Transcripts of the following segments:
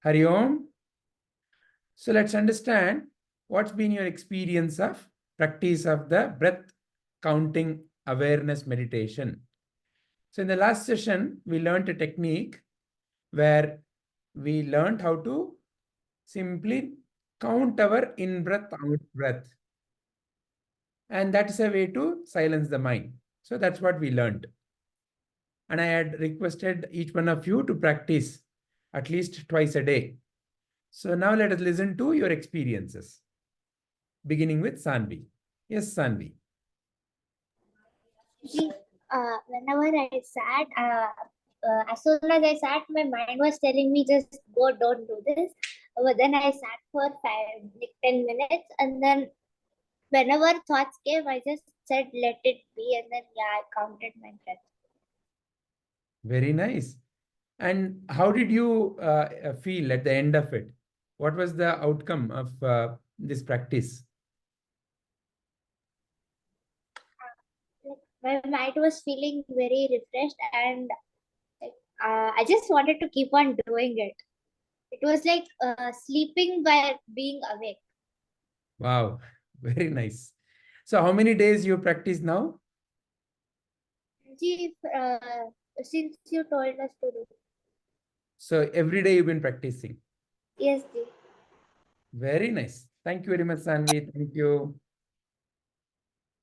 Hari Om. So let's understand what's been your experience of practice of the breath counting awareness meditation. So in the last session, we learned a technique where we learned how to simply count our in-breath, out-breath. And that is a way to silence the mind. So that's what we learned. And I had requested each one of you to practice at least twice a day. So now let us listen to your experiences, beginning with Sanvi. Yes, Sanvi. Whenever I sat, as soon as I sat, my mind was telling me just go, don't do this. But then I sat for 10 minutes, and then whenever thoughts came, I just said let it be, and then I counted my breath. Very nice. And how did you feel at the end of it? What was the outcome of this practice? My mind was feeling very refreshed, and I just wanted to keep on doing it. It was like sleeping by being awake. Wow, very nice. So how many days you practice now? Ji, since you told us to do. So every day you've been practicing. Yes, Ji. Very nice. Thank you very much, Sanvi. Thank you.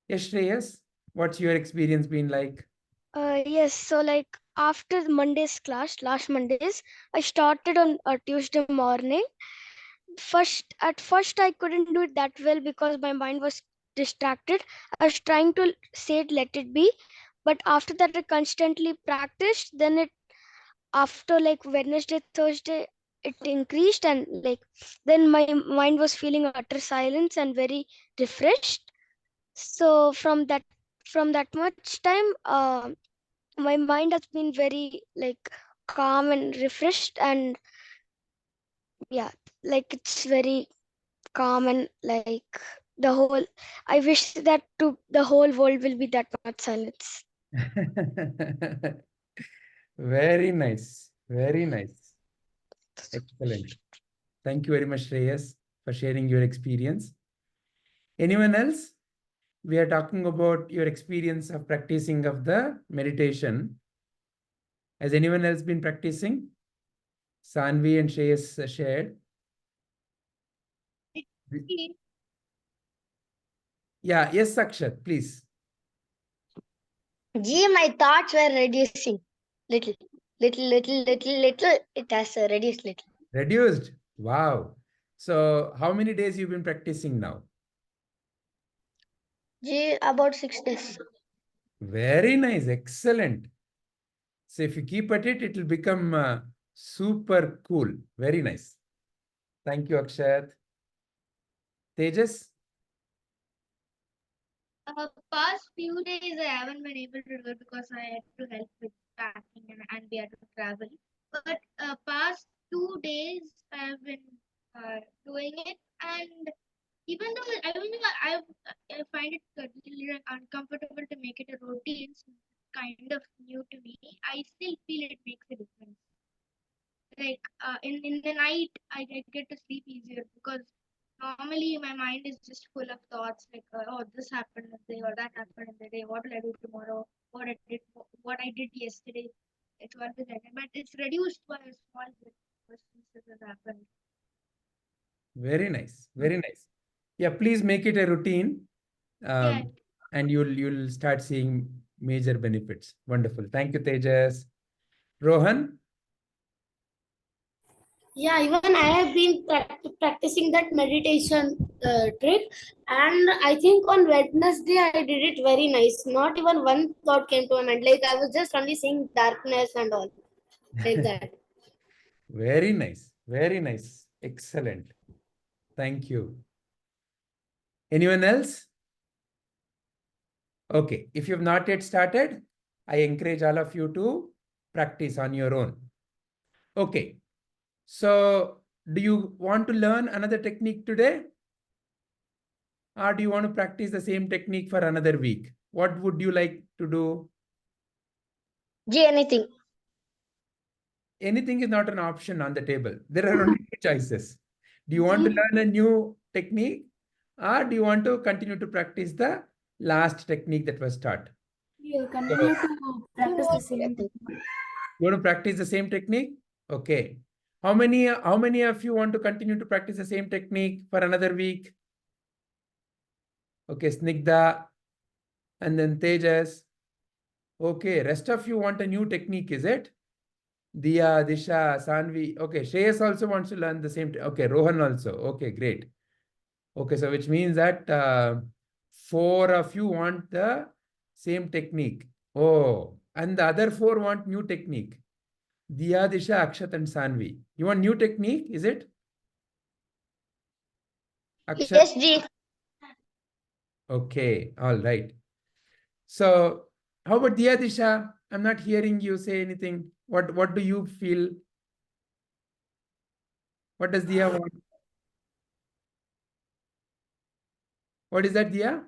Yes, Shreyas, what's your experience been like? Yes, so like after Monday's class, last Monday's, I started on a Tuesday morning. At first, I couldn't do it that well because my mind was distracted. I was trying to say it, let it be, but after that, I constantly practiced. Then after like Wednesday, Thursday, it increased, and like then my mind was feeling utter silence and very refreshed. So from that much time, my mind has been very like calm and refreshed, and yeah, like it's very calm, and like the whole, I wish that to the whole world will be that much silence. Very nice. Very nice. Excellent. Thank you very much, Shreyas, for sharing your experience. Anyone else? We are talking about your experience of practicing of the meditation. Has anyone else been practicing? Sanvi and Shreyas shared. Yeah, yes, Sakshat, please. Gee, my thoughts were reducing. Little. It has reduced little. Reduced. Wow. So how many days you've been practicing now? Gee, about 6 days. Very nice. Excellent. So if you keep at it, it will become super cool. Very nice. Thank you, Akshat. Tejas? Past few days I haven't been able to do it because I had to help with packing and we had to travel. But past 2 days I have been doing it, and even though I find it a little uncomfortable to make it a routine, since it's kind of new to me, I still feel it makes a difference. Like in the night I get to sleep easier because normally my mind is just full of thoughts like oh, this happened in the day or that happened in the day, what will I do tomorrow, what I did yesterday. It's always like that, but it's reduced by a small bit questions that has happened. Very nice. Very nice. Yeah, please make it a routine. Yeah. And you'll start seeing major benefits. Wonderful. Thank you, Tejas. Rohan? Yeah, even I have been practicing that meditation trick, and I think on Wednesday I did it very nice. Not even one thought came to my mind. Like I was just only seeing darkness and all like that. Very nice. Very nice. Excellent. Thank you. Anyone else? Okay. If you have not yet started, I encourage all of you to practice on your own. Okay. So do you want to learn another technique today? Or do you want to practice the same technique for another week? What would you like to do? Gee, anything. anything is not an option on the table. There are only two choices. Do you want to learn a new technique, or do you want to continue to practice the last technique that was taught? You'll continue to practice the same technique. You want to practice the same technique? Okay. How many of you want to continue to practice the same technique for another week? Okay, Snigdha, and then Tejas. Okay, rest of you want a new technique, is it? Diya, Disha, Sanvi. Okay, Shreyas also wants to learn the same. Okay, Rohan also. Okay, great. Okay, so which means that 4 of you want the same technique. Oh, and the other 4 want new technique. Diya, Disha, Akshat, and Sanvi. You want new technique, is it? Akshat? Yes, Ji. Okay, all right. So, how about Diya, Disha? I'm not hearing you say anything. What do you feel? What does Diya want? What is that, Diya?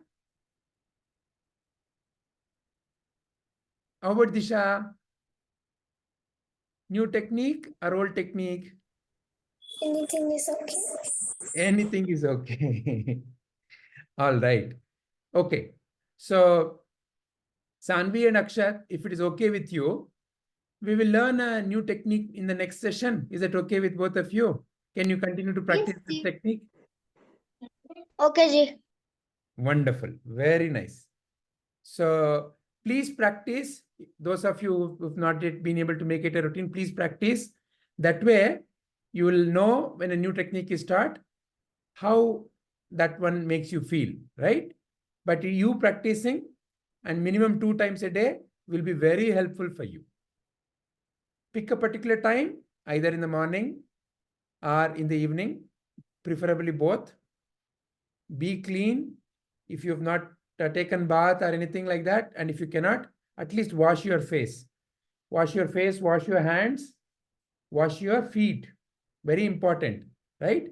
How about Disha? New technique or old technique? Anything is okay. Anything is okay. All right. Okay. So, Sanvi and Akshat, if it is okay with you, we will learn a new technique in the next session. Is that okay with both of you? Can you continue to practice this Ji. technique? Okay, Ji. Wonderful. Very nice. So please practice. Those of you who've not yet been able to make it a routine, please practice. That way, you will know when a new technique is taught, how that one makes you feel, right? But you practicing and minimum 2 times a day will be very helpful for you. Pick a particular time, either in the morning or in the evening, preferably both. Be clean. If you have not taken bath or anything like that, and if you cannot, at least wash your face. Wash your face, wash your hands, wash your feet. Very important, right?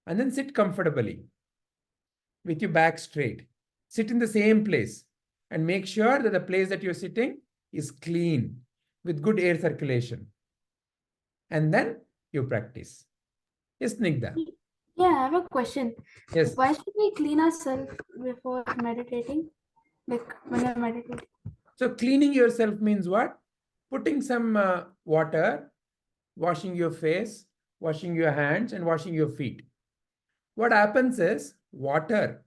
And then sit comfortably with your back straight. Sit in the same place and make sure that the place that you're sitting is clean with good air circulation. And then you practice. Yes, Nigda. Yeah, I have a question. Yes. Why should we clean ourselves before meditating? Like when you're meditating? So cleaning yourself means what? Putting some water, washing your face, washing your hands, and washing your feet. What happens is water.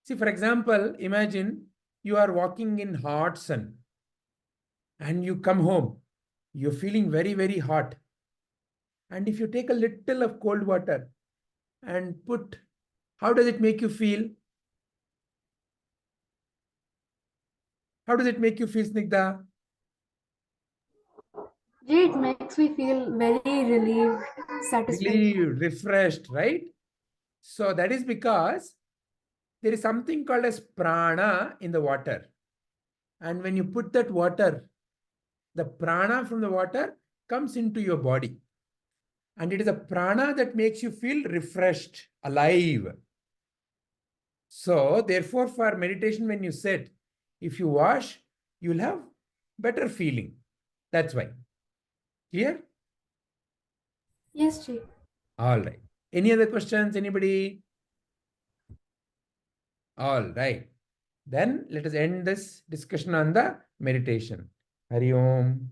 See, for example, imagine you are walking in hot sun and you come home. You're feeling very, very hot. And if you take a little of cold water and put, how does it make you feel? How does it make you feel, Snigdha? It makes me feel very relieved, satisfied. Relieved, refreshed, right? So that is because there is something called as prana in the water. And when you put that water, the prana from the water comes into your body. And it is a prana that makes you feel refreshed, alive. So therefore, for meditation, when you sit, if you wash, you'll have better feeling. That's why. Clear? Yes, Ji. All right. Any other questions? Anybody? All right. Then let us end this discussion on the meditation. Hari Om.